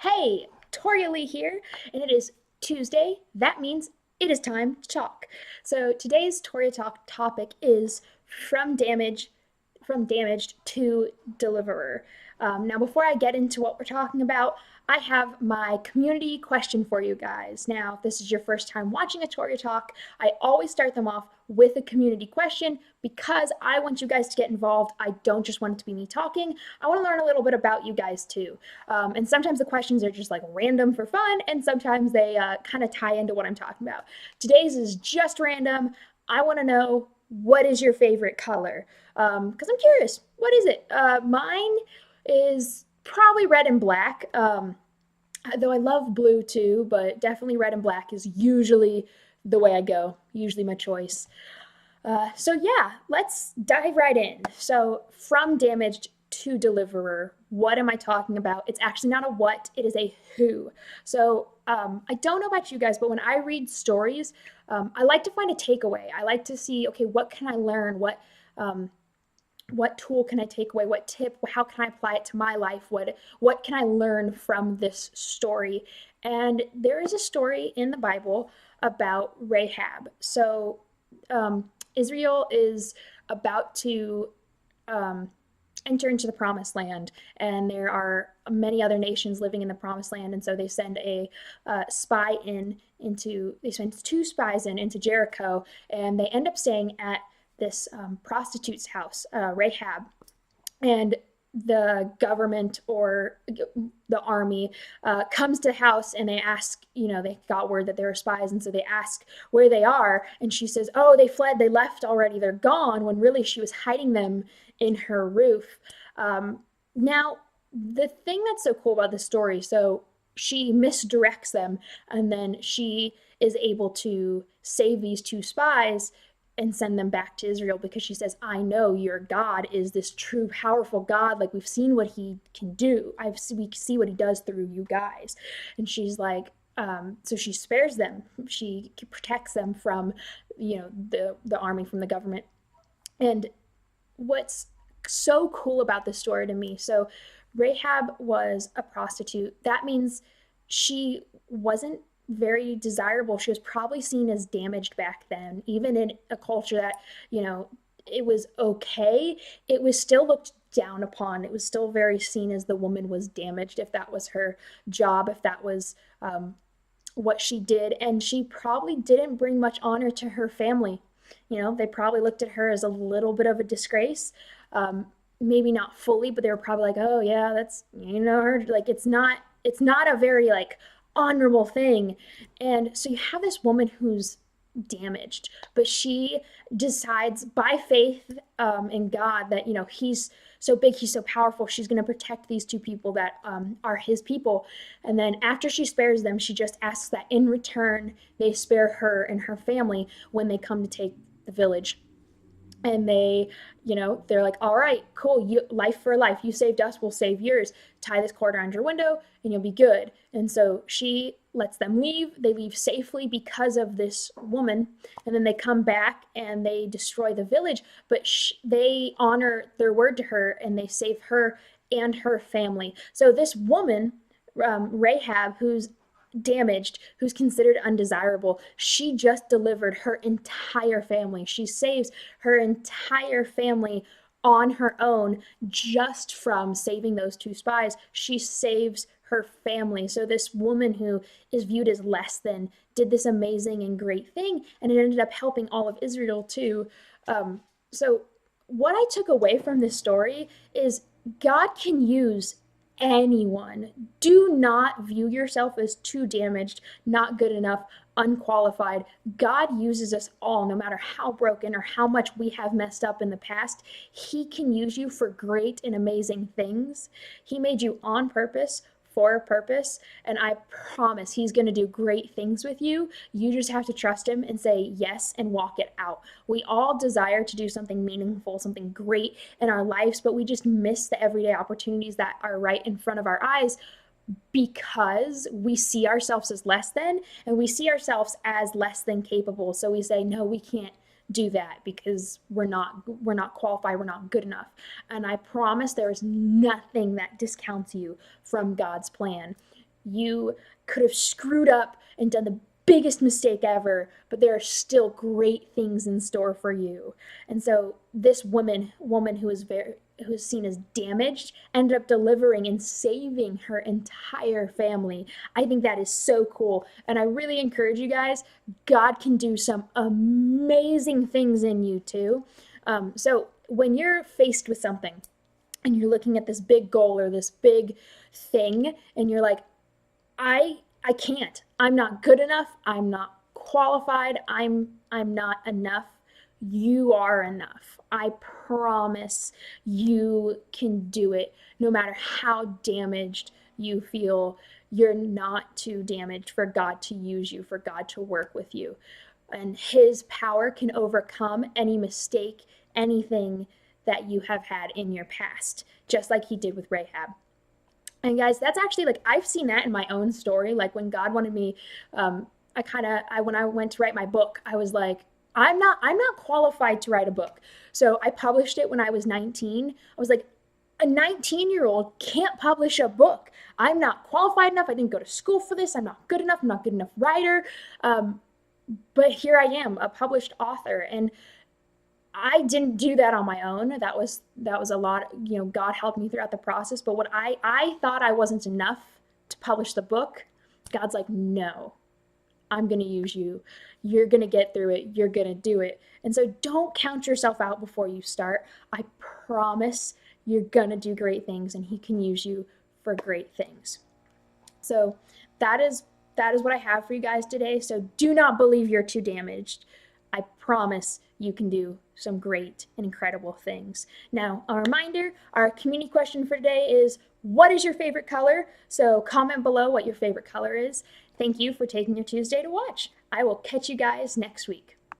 Hey, Toria Leigh here, and it is Tuesday. That means it is time to talk. So today's Toria Talk topic is from damage, from damaged to deliverer. Now, before I get into what we're talking about, I have my community question for you guys. Now, if this is your first time watching a Toria Talk, I always start them off with a community question because I want you guys to get involved. I don't just want it to be me talking. I want to learn a little bit about you guys too. And sometimes the questions are just like random for fun, and sometimes they kind of tie into what I'm talking about. Today's is just random. I want to know, what is your favorite color? Because I'm curious. What is it? Mine is probably red and black. Though I love blue too, but definitely red and black is usually the way I go, usually my choice. So yeah, let's dive right in. So from damaged to deliverer, what am I talking about? It's actually not a what, it is a who. So I don't know about you guys, but when I read stories, I like to find a takeaway. I like to see, okay, what can I learn? What tool can I take away? What tip? How can I apply it to my life? What can I learn from this story? And there is a story in the Bible about Rahab. So Israel is about to um, enter into the promised land, and there are many other nations living in the promised land, and so they send a spy they send two spies into Jericho, and they end up staying at this prostitute's house, Rahab, and the government or the army comes to the house, and they ask, they got word that there were spies, and so they ask where they are, and she says, oh, they fled, they left already, they're gone, when really she was hiding them in her roof. Now, the thing that's so cool about this story, so she misdirects them, and then she is able to save these two spies and send them back to Israel, because she says, I know your God is this true, powerful God. Like, we've seen what he can do. We see what he does through you guys. And she's like, so she spares them. She protects them from, the army, from the government. And what's so cool about this story to me, so Rahab was a prostitute. That means she wasn't very desirable. She was probably seen as damaged back then, even in a culture that, it was okay. It was still looked down upon. It was still very seen as the woman was damaged if that was her job, if that was what she did. And she probably didn't bring much honor to her family. They probably looked at her as a little bit of a disgrace. Maybe not fully, but they were probably like, oh yeah, that's, her, like, it's not a very like honorable thing. And so you have this woman who's damaged, but she decides by faith in God that, he's so big, he's so powerful, she's going to protect these two people that are his people. And then after she spares them, she just asks that in return they spare her and her family when they come to take the village. And they're like, all right, cool, life for life, you saved us, we'll save yours, tie this cord around your window and you'll be good. And so she lets them leave. They leave safely because of this woman, and then they come back and they destroy the village, but they honor their word to her, and they save her and her family. So this woman, Rahab, who's damaged, who's considered undesirable, she just delivered her entire family. She saves her entire family on her own just from saving those two spies. She saves her family. So this woman who is viewed as less than did this amazing and great thing, and it ended up helping all of Israel too. So what I took away from this story is God can use anyone. Do not view yourself as too damaged, not good enough, unqualified. God uses us all, no matter how broken or how much we have messed up in the past. He can use you for great and amazing things. He made you on purpose, for a purpose, and I promise he's going to do great things with you. You just have to trust him and say yes and walk it out. We all desire to do something meaningful, something great in our lives, but we just miss the everyday opportunities that are right in front of our eyes because we see ourselves as less than, and we see ourselves as less than capable. So we say, no, we can't do that because we're not qualified, we're not good enough. And I promise there is nothing that discounts you from God's plan. You could have screwed up and done the biggest mistake ever, but there are still great things in store for you. And so this woman who is seen as damaged ended up delivering and saving her entire family. I think that is so cool. And I really encourage you guys, God can do some amazing things in you too. So when you're faced with something and you're looking at this big goal or this big thing and you're like, I can't. I'm not good enough. I'm not qualified. I'm not enough. You are enough. I promise you can do it. No matter how damaged you feel, you're not too damaged for God to use you, for God to work with you. And his power can overcome any mistake, anything that you have had in your past, just like he did with Rahab. And guys, that's actually like I've seen that in my own story. Like when God wanted me, when I went to write my book, I was like, I'm not qualified to write a book. So I published it when I was 19. I was like, a 19-year-old can't publish a book. I'm not qualified enough. I didn't go to school for this. I'm not good enough. I'm not good enough writer. But here I am, a published author, and I didn't do that on my own. That was a lot, God helped me throughout the process. But what I thought I wasn't enough to publish the book, God's like, no, I'm going to use you. You're going to get through it. You're going to do it. And so don't count yourself out before you start. I promise you're going to do great things and he can use you for great things. So that is what I have for you guys today. So do not believe you're too damaged. I promise you can do some great and incredible things. Now, a reminder, our community question for today is, what is your favorite color? So comment below what your favorite color is. Thank you for taking your Tuesday to watch. I will catch you guys next week.